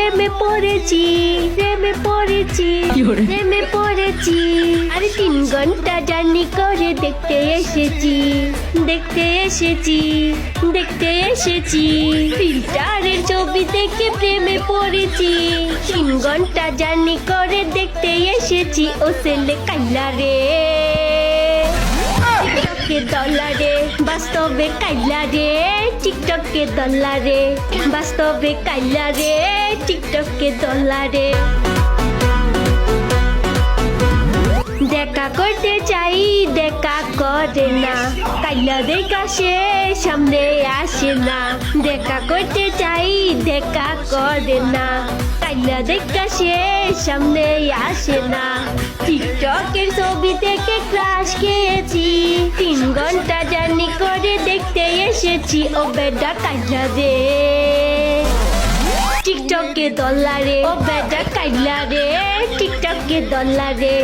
প্রেমে পড়েছি প্রেমে পড়েছি প্রেমে পড়েছি আরে 3 ঘন্টা জার্নি করে দেখতে এসেছি দেখতে এসেছি দেখতে এসেছি ফিল্টারের ছবি দেখে প্রেমে পড়েছি 3 ঘন্টা জার্নি করে দেখতে এসেছি ও ছেলে কাইলা রে টিকটকে ডলারে বাস্তবে কাইলা রে টিকটকে ডলারে বাস্তবে কাইলা রে টিকটকে ডলারে দেখা করতে চাই দেখা করে না কাইলা দেখা সে সামনে আসে না দেখা করতে চাই দেখা করে না কাইলা দেখা সে সামনে আসে না টিকটকের ছবি দেখে ক্রাশ খেয়েছি 3 ঘন্টা জার্নি করে দেখতে এসেছি ও বেটা কাইলা রে টিকটকে ডলারে ও বেটা কাইলা রে টিকটকে ডলারে